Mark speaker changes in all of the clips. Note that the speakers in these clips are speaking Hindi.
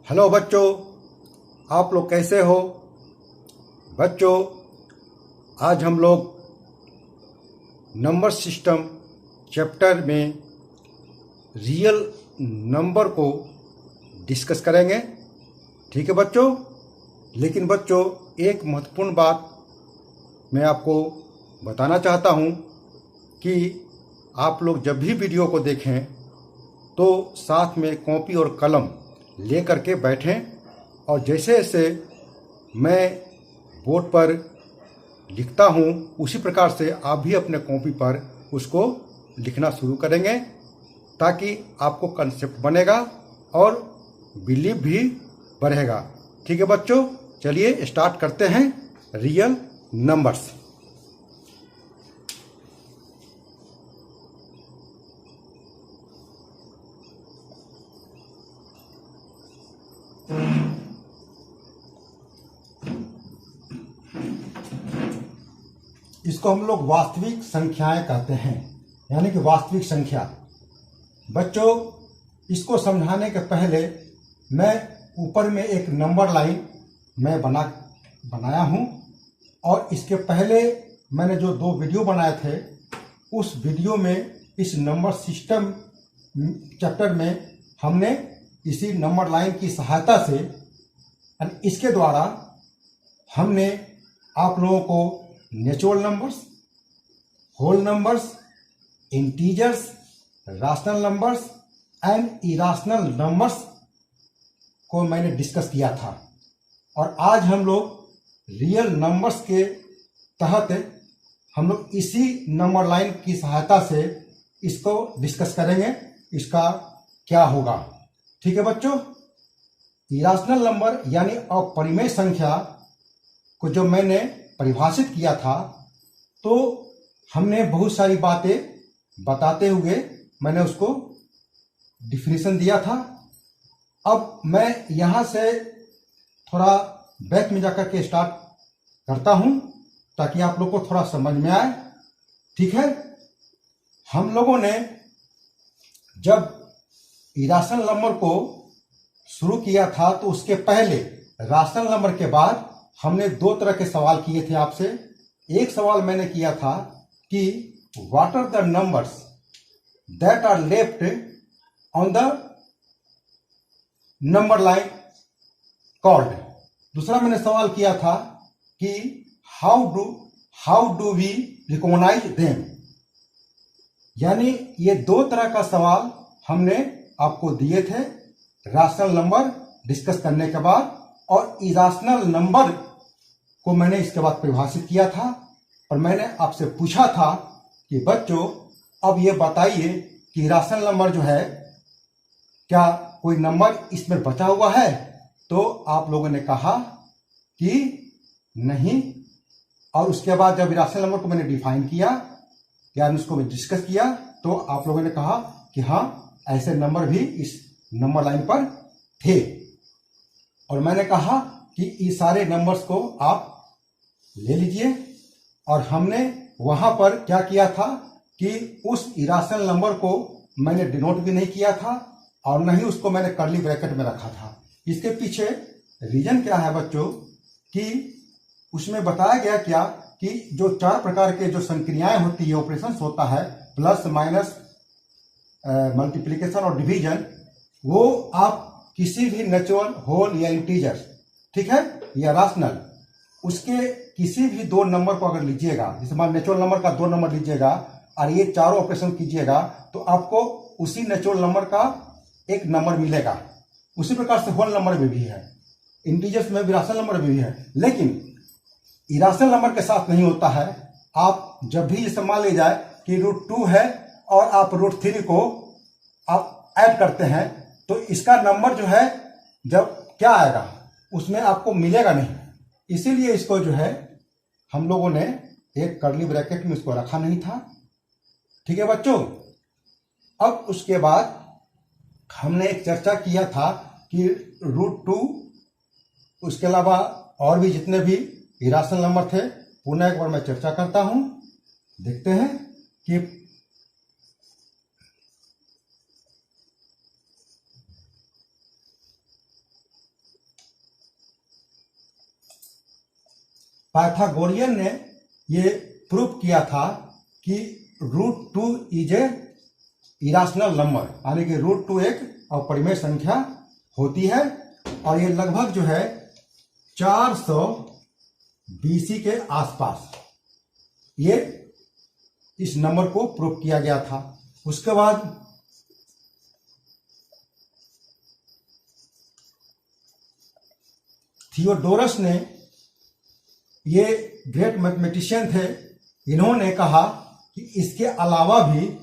Speaker 1: हेलो बच्चों, आप लोग कैसे हो? बच्चों, आज हम लोग नंबर सिस्टम चैप्टर में रियल नंबर को डिस्कस करेंगे। ठीक है बच्चों। लेकिन बच्चों, एक महत्वपूर्ण बात मैं आपको बताना चाहता हूँ कि आप लोग जब भी वीडियो को देखें तो साथ में कॉपी और कलम ले करके बैठें, और जैसे जैसे मैं बोर्ड पर लिखता हूँ उसी प्रकार से आप भी अपने कॉपी पर उसको लिखना शुरू करेंगे, ताकि आपको कंसेप्ट बनेगा और बिलीव भी बढ़ेगा। ठीक है बच्चों, चलिए स्टार्ट करते हैं रियल नंबर्स। इसको हम लोग वास्तविक संख्याएं कहते हैं, यानी कि वास्तविक संख्या। बच्चों, इसको समझाने के पहले मैं ऊपर में एक नंबर लाइन मैं बनाया हूं, और इसके पहले मैंने जो 2 वीडियो बनाए थे उस वीडियो में इस नंबर सिस्टम चैप्टर में हमने इसी नंबर लाइन की सहायता से इसके द्वारा हमने आप लोगों को natural numbers, whole numbers, integers, rational numbers and irrational numbers को मैंने डिस्कस किया था। और आज हम लोग रियल नंबर्स के तहत हम लोग इसी नंबर लाइन की सहायता से इसको डिस्कस करेंगे, इसका क्या होगा। ठीक है बच्चों। इराशनल नंबर यानी अपरिमेय संख्या को जब मैंने परिभाषित किया था तो हमने बहुत सारी बातें बताते हुए मैंने उसको डिफिनीशन दिया था। अब मैं यहां से थोड़ा बैक में जाकर के स्टार्ट करता हूं, ताकि आप लोग को थोड़ा समझ में आए। ठीक है। हम लोगों ने जब इराशनल नंबर को शुरू किया था तो उसके पहले राशनल नंबर के बाद हमने 2 तरह के सवाल किए थे आपसे। एक सवाल मैंने किया था कि what are the numbers that are left on the number line called. दूसरा मैंने सवाल किया था कि how do we recognise them. यानी ये 2 तरह का सवाल हमने आपको दिए थे राशनल नंबर डिस्कस करने के बाद, और इराशनल नंबर को मैंने इसके बाद परिभाषित किया था। और मैंने आपसे पूछा था कि बच्चों अब ये बताइए कि इराशनल नंबर जो है, क्या कोई नंबर इसमें बचा हुआ है? तो आप लोगों ने कहा कि नहीं। और उसके बाद जब इराशनल नंबर को मैंने डिफाइन किया, यानी उसको मैं डिस्कस किया, तो आप लोगों ने कहा कि हाँ, ऐसे नंबर भी इस नंबर लाइन पर थे। और मैंने कहा कि इस सारे नंबर्स को आप ले लीजिए। और हमने वहां पर क्या किया था कि उस इराशनल नंबर को मैंने डिनोट भी नहीं किया था, और न ही उसको मैंने कर्ली ब्रैकेट में रखा था। इसके पीछे रीजन क्या है बच्चों, कि उसमें बताया गया क्या कि जो 4 प्रकार के जो संक्रियाएं होती है, ऑपरेशंस होता है, प्लस माइनस, मल्टीप्लिकेशन और डिवीजन, वो आप किसी भी नेचुरल, होल या इंटीजर, ठीक है, या राशनल, उसके किसी भी 2 नंबर को अगर लीजिएगा, जैसे मान नेचुरल नंबर का 2 नंबर लीजिएगा और ये चारों ऑपरेशन कीजिएगा, तो आपको उसी नेचुरल नंबर का एक नंबर मिलेगा। उसी प्रकार से होल नंबर में भी है, इंटीजर्स में भी, राशनल नंबर में भी है। लेकिन इराशनल नंबर के साथ नहीं होता है। आप जब भी जैसे मान ली जाए कि √2 है और आप √3 को आप ऐड करते हैं, तो इसका नंबर जो है जब क्या आएगा उसमें आपको मिलेगा नहीं। इसीलिए इसको जो है हम लोगों ने एक कर्ली ब्रैकेट में इसको रखा नहीं था। ठीक है बच्चों। अब उसके बाद हमने एक चर्चा किया था कि √2, उसके अलावा और भी जितने भी इराशनल नंबर थे, पुनः एक बार मैं चर्चा करता हूं। देखते हैं कि पाइथागोरियन ने ये प्रूव किया था कि √2 इज ए इरेशनल नंबर, यानी कि √2 एक अपरिमेय संख्या होती है। और ये लगभग जो है 400 BC के आसपास ये इस नंबर को प्रूव किया गया था। उसके बाद थियोडोरस ने, ये ग्रेट मैथमेटिशियन थे, इन्होंने कहा कि इसके अलावा भी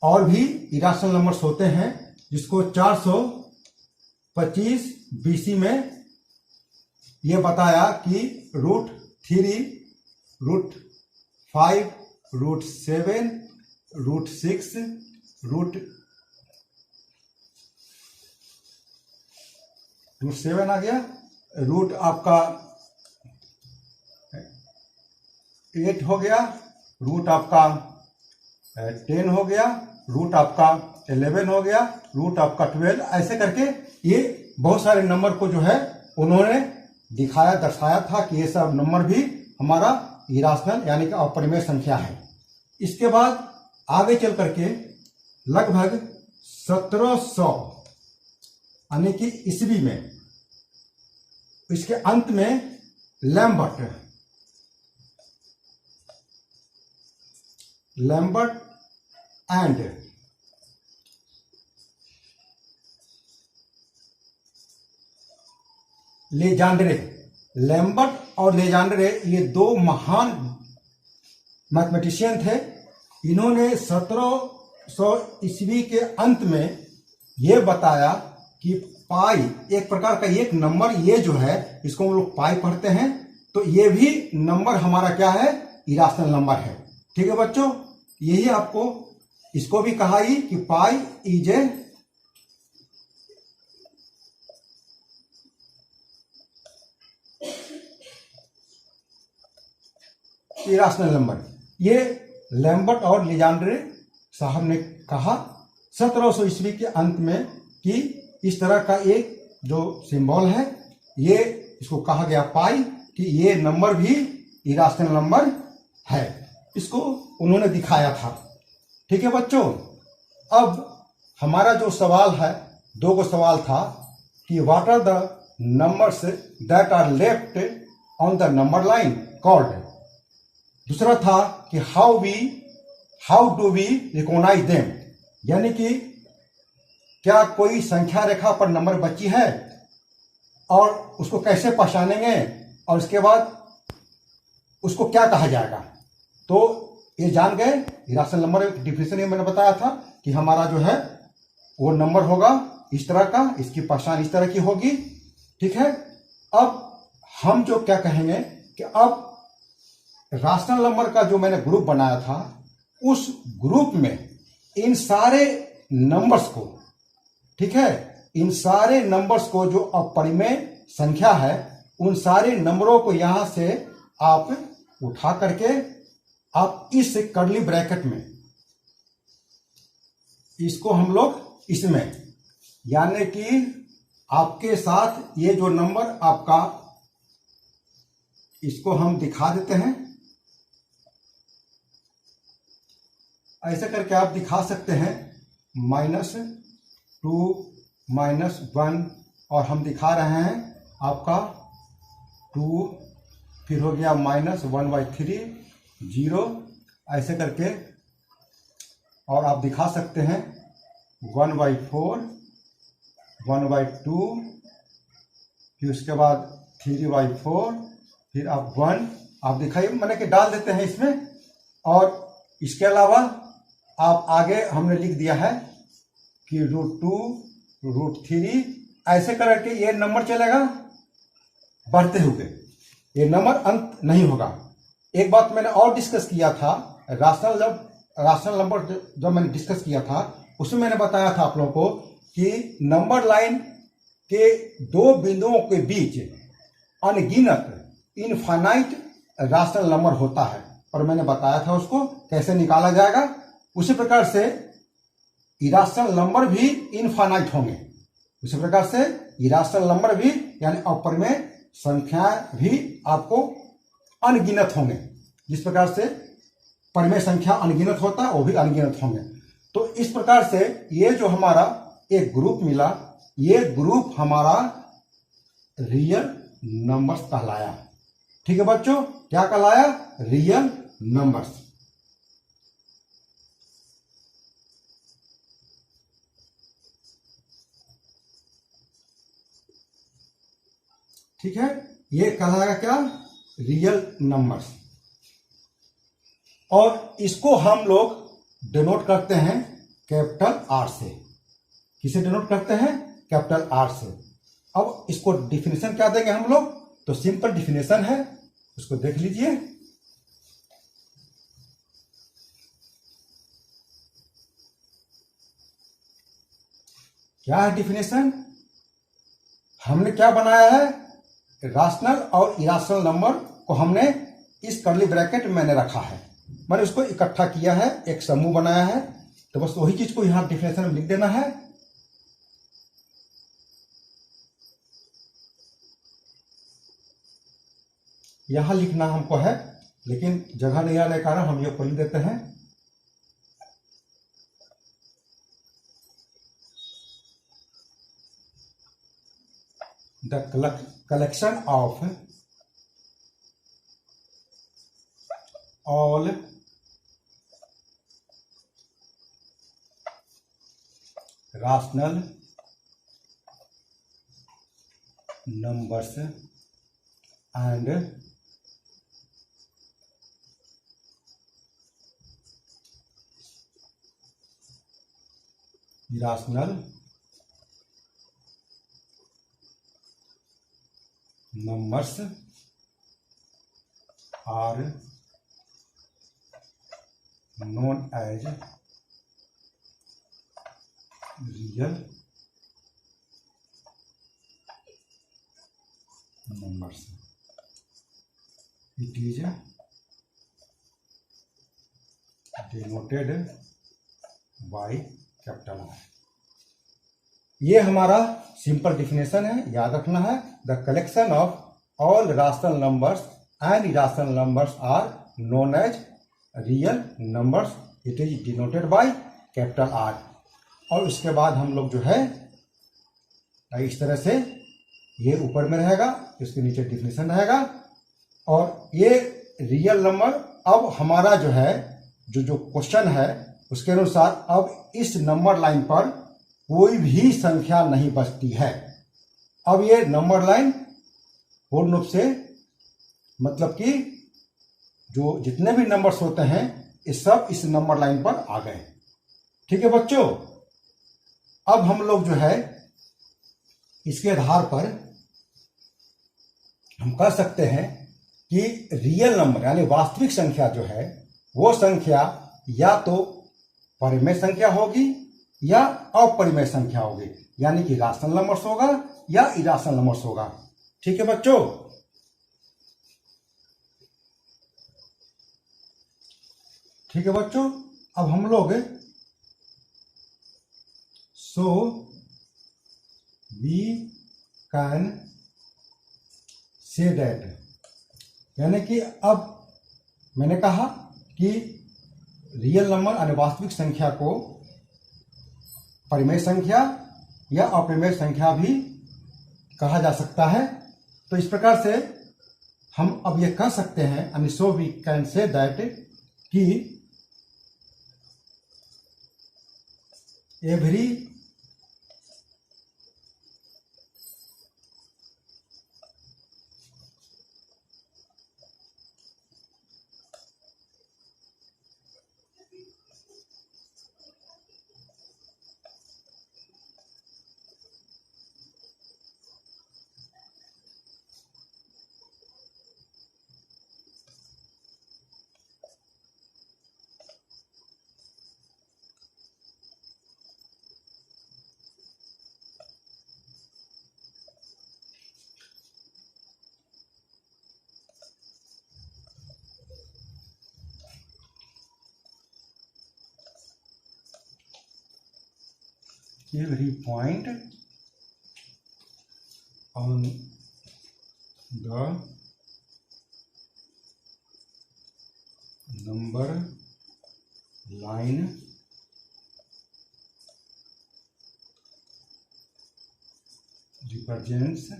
Speaker 1: और भी इरेशनल नंबर्स होते हैं, जिसको 425 BC में ये बताया कि √3, √5, √7, √6, √7 आ गया, रूट आपका 8 हो गया, रूट आपका 10 हो गया, रूट आपका 11 हो गया, रूट आपका 12, ऐसे करके ये बहुत सारे नंबर को जो है उन्होंने दिखाया, दर्शाया था कि ये सब नंबर भी हमारा इरेशनल यानी कि अपरिमेय संख्या है। इसके बाद आगे चल करके लगभग 1700 यानी कि ईस्वी में, इसके अंत में लैम्बर्ट एंड लेजेंड्रे, लैम्बर्ट और लेजेंड्रे ये दो महान मैथमेटिशियन थे। इन्होंने 1700 ईस्वी के अंत में ये बताया कि पाई एक प्रकार का एक नंबर, ये जो है इसको हम लोग पाई पढ़ते हैं, तो ये भी नंबर हमारा क्या है, इरेशनल नंबर है। ठीक है बच्चों, यही आपको इसको भी कहा ही कि pi is a irrational number. ये लैम्बर्ट और लेजेंड्रे साहब ने कहा 1700 ईस्वी के अंत में कि इस तरह का एक जो सिंबल है, ये इसको कहा गया पाई, कि ये नंबर भी इरेशनल नंबर है। इसको उन्होंने दिखाया था। ठीक है बच्चों, अब हमारा जो सवाल है, दो गो सवाल था कि what are the numbers that are left on the number line called. दूसरा था कि how do we recognise them, यानी कि क्या कोई संख्या रेखा पर नंबर बची है और उसको कैसे पहचानेंगे, और इसके बाद उसको क्या कहा जाएगा। तो ये जान गए इरेशनल नंबर एक डिफिनेशन मैंने बताया था कि हमारा जो है वो नंबर होगा इस तरह का, इसकी पहचान इस तरह की होगी। ठीक है, अब हम जो क्या कहेंगे कि अब राशनल नंबर का जो मैंने ग्रुप बनाया था, उस ग्रुप में इन सारे नंबर्स को, ठीक है, इन सारे नंबर्स को जो अपरिमेय संख्या है, उन सारे नंबरों को यहां से आप उठा करके आप इस कर्ली ब्रैकेट में, इसको हम लोग इसमें, यानी कि आपके साथ ये जो नंबर आपका, इसको हम दिखा देते हैं, ऐसे करके आप दिखा सकते हैं -2 -1, और हम दिखा रहे हैं आपका 2, फिर हो गया -1/3 0, ऐसे करके, और आप दिखा सकते हैं 1/4 1/2, फिर उसके बाद 3/4, फिर आप 1 आप दिखाइए, मैंने कि डाल देते हैं इसमें। और इसके अलावा आप आगे हमने लिख दिया है कि √2 √3, ऐसे करके ये नंबर चलेगा बढ़ते हुए, ये नंबर अंत नहीं होगा। एक बात मैंने और डिस्कस किया था, राशनल नंबर जब मैंने डिस्कस किया था, उसमें मैंने बताया था आप लोगों को कि नंबर लाइन के दो बिंदुओं के बीच अनगिनत इनफाइनाइट राशनल नंबर होता है, और मैंने बताया था उसको कैसे निकाला जाएगा। उसी प्रकार से इरेशनल नंबर भी इनफाइनाइट होंगे, उसी प्रकार से इरेशनल नंबर भी यानी अपरिमेय संख्याएं भी आपको अनगिनत होंगे। जिस प्रकार से परिमेय संख्या अनगिनत होता है वो भी अनगिनत होंगे। तो इस प्रकार से ये जो हमारा एक ग्रुप मिला, ये ग्रुप हमारा रियल नंबर्स कहलाया। ठीक है बच्चों, क्या कहलाया? Real numbers. ठीक है, ये कहलाएगा क्या? Real numbers. और इसको हम लोग डिनोट करते हैं कैपिटल आर से। किसे डिनोट करते हैं? कैपिटल आर से। अब इसको डिफिनेशन क्या देंगे हम लोग? तो सिंपल डिफिनेशन है, उसको देख लीजिए। क्या है डिफिनेशन? हमने क्या बनाया है? राशनल और इराशनल नंबर को हमने इस कर्ली ब्रैकेट में मैंने रखा है, मैंने उसको इकट्ठा किया है, एक समूह बनाया है। तो बस वही चीज को यहां डिफिनेशन में लिख देना है। यहां लिखना हमको है, लेकिन जगह नहीं आने के कारण हम ये लिख देते हैं। The collection of all rational numbers and irrational numbers are known as real numbers. It is denoted by capital R. ये हमारा सिंपल डिफिनेशन है, याद रखना है। The collection of all rational numbers and irrational numbers are known as real numbers. It is denoted by capital R। और उसके बाद हम लोग जो है इस तरह से, ये ऊपर में रहेगा, इसके नीचे डिफिनेशन रहेगा। और ये रियल नंबर अब हमारा जो है, जो क्वेश्चन है उसके अनुसार अब इस नंबर लाइन पर कोई भी संख्या नहीं बचती है। अब ये नंबर लाइन पूर्ण रूप से, मतलब कि जो जितने भी नंबर्स होते हैं ये सब इस नंबर लाइन पर आ गए। ठीक है बच्चों, अब हम लोग जो है इसके आधार पर हम कह सकते हैं कि रियल नंबर यानी वास्तविक संख्या जो है वो संख्या या तो परिमेय संख्या होगी या अपरिमेय संख्या होगी, यानी कि राशनल नंबर्स होगा या इराशनल नंबर्स होगा। ठीक है बच्चों, ठीक है बच्चों, अब हम लोग so we can say that, यानी कि अब मैंने कहा कि रियल नंबर यानी वास्तविक संख्या को परिमेय संख्या या अपरिमेय संख्या भी कहा जा सकता है। तो इस प्रकार से हम अब ये कह सकते हैं, यानी so we can say that कि every point on the number line represents a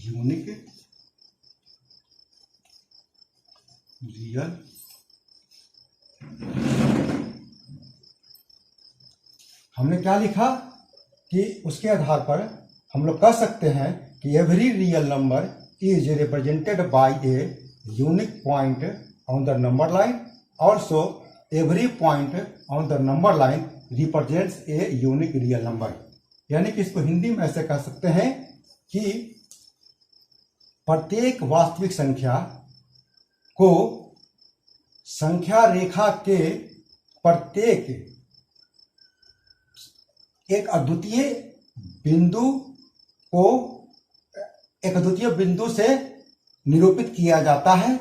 Speaker 1: unique real हमने क्या लिखा कि उसके आधार पर हम लोग कह सकते हैं कि every real number is represented by a unique point on the number line, also every point on the number line represents a unique real number. यानी कि इसको हिंदी में ऐसे कह सकते हैं कि प्रत्येक वास्तविक संख्या को संख्या रेखा के प्रत्येक एक अद्वितीय बिंदु से निरूपित किया जाता है।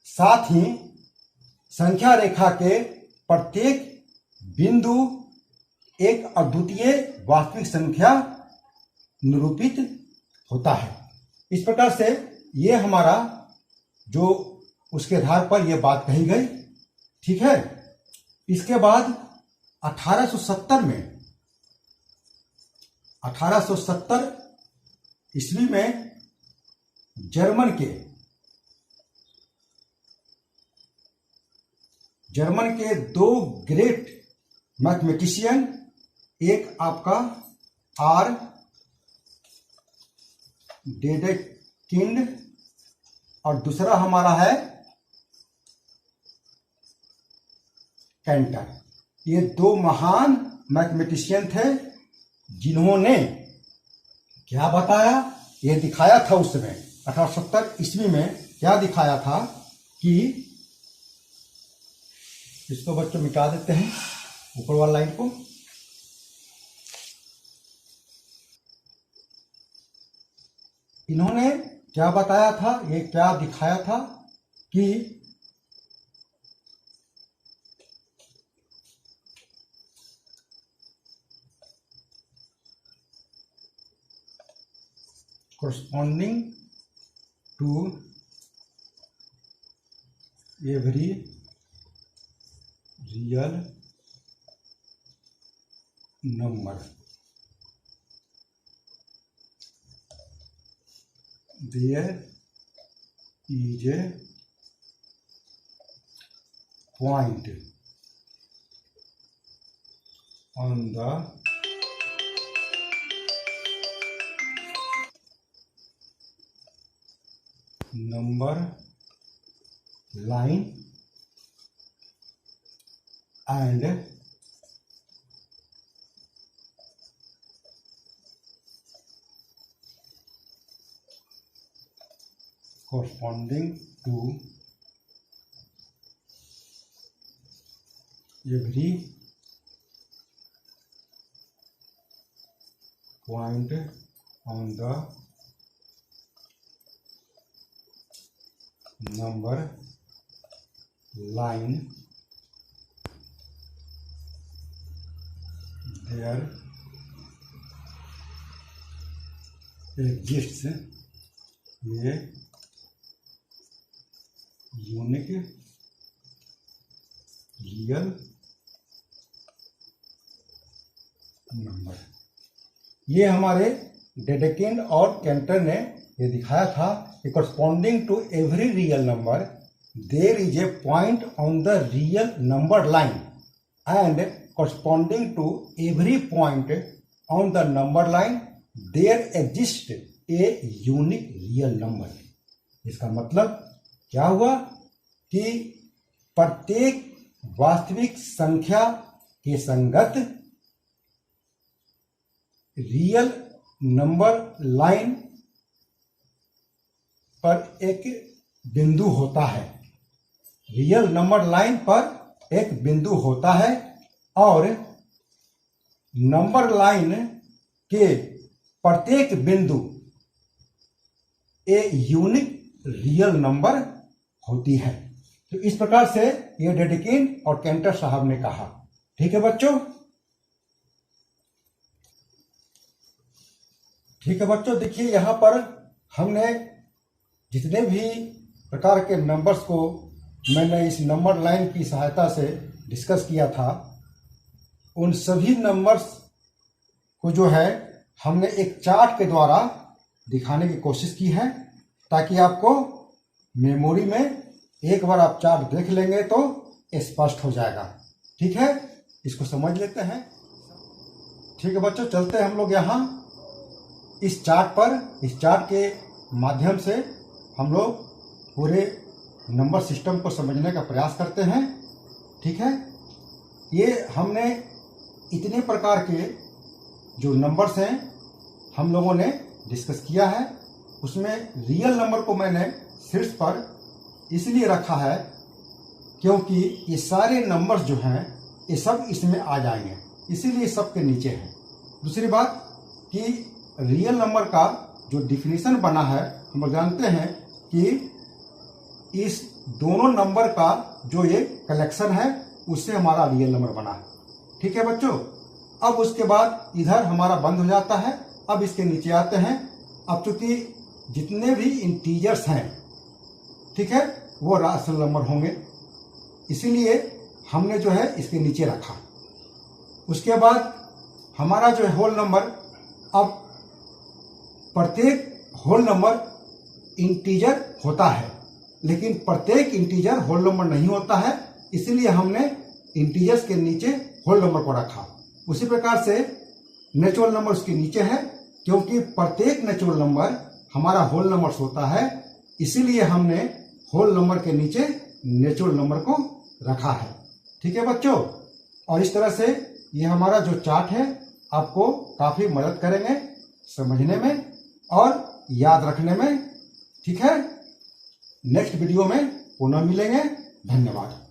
Speaker 1: साथ ही संख्या रेखा के प्रत्येक बिंदु एक अद्वितीय वास्तविक संख्या निरूपित होता है। इस प्रकार से ये हमारा जो उसके आधार पर यह बात कही गई, ठीक है। इसके बाद 1870 ईस्वी में जर्मन के दो ग्रेट मैथमेटिशियन, एक आपका आर डेडेकिंड और दूसरा हमारा है कैंटर। ये दो महान मैथमेटिशियन थे जिन्होंने क्या बताया, ये दिखाया था उस समय 1870 ईस्वी में क्या दिखाया था कि इसको बच्चों मिटा देते हैं ऊपर वाला लाइन को। इन्होंने क्या बताया था, ये क्या दिखाया था कि corresponding to every real number there is a point on the number line and corresponding to every point on the number line there exists a unique real number. ये हमारे डेडेकिंड और कैंटर ने ये दिखाया था कि corresponding to every real number there is a point on the real number line and corresponding to every point on the number line there exists a unique real number। इसका मतलब क्या हुआ कि प्रत्येक वास्तविक संख्या के संगत रियल नंबर लाइन पर एक बिंदु होता है। रियल नंबर लाइन पर एक बिंदु होता है और नंबर लाइन के प्रत्येक बिंदु ए यूनिक रियल नंबर होती है। तो इस प्रकार से ये डेडेकिंड और कैंटर साहब ने कहा। ठीक है बच्चों, ठीक है बच्चों, देखिए यहां पर हमने जितने भी प्रकार के नंबर्स को मैंने इस नंबर लाइन की सहायता से डिस्कस किया था, उन सभी नंबर्स को जो है हमने एक चार्ट के द्वारा दिखाने की कोशिश की है, ताकि आपको मेमोरी में एक बार आप चार्ट देख लेंगे तो स्पष्ट हो जाएगा। ठीक है, इसको समझ लेते हैं। ठीक है बच्चों, चलते हैं हम लोग यहाँ इस चार्ट पर। इस चार्ट के माध्यम से हम लोग पूरे नंबर सिस्टम को समझने का प्रयास करते हैं। ठीक है, ये हमने इतने प्रकार के जो नंबर्स हैं हम लोगों ने डिस्कस किया है। उसमें रियल नंबर को मैंने शीर्ष पर इसलिए रखा है क्योंकि ये सारे नंबर्स जो हैं ये सब इसमें आ जाएंगे, इसीलिए सबके नीचे है। दूसरी बात कि रियल नंबर का जो डिफिनीशन बना है, हम लोग जानते हैं कि इस दोनों नंबर का जो ये कलेक्शन है उससे हमारा रियल नंबर बना है। ठीक है बच्चों, अब उसके बाद इधर हमारा बंद हो जाता है। अब इसके नीचे आते हैं। अब चूंकि जितने भी इंटीजर्स हैं, ठीक है, वो राशनल नंबर होंगे, इसीलिए हमने जो है इसके नीचे रखा। उसके बाद हमारा जो है होल नंबर, अब प्रत्येक होल नंबर इंटीजर होता है, लेकिन प्रत्येक इंटीजर होल नंबर नहीं होता है, इसीलिए हमने इंटीजर्स के नीचे होल नंबर को रखा। उसी प्रकार से नेचुरल नंबर उसके नीचे है, क्योंकि प्रत्येक नेचुरल नंबर हमारा होल नंबर होता है, इसीलिए हमने होल नंबर के नीचे नेचुरल नंबर को रखा है। ठीक है बच्चों, और इस तरह से ये हमारा जो चार्ट है आपको काफी मदद करेंगे समझने में और याद रखने में। ठीक है, नेक्स्ट वीडियो में पुनः मिलेंगे। धन्यवाद।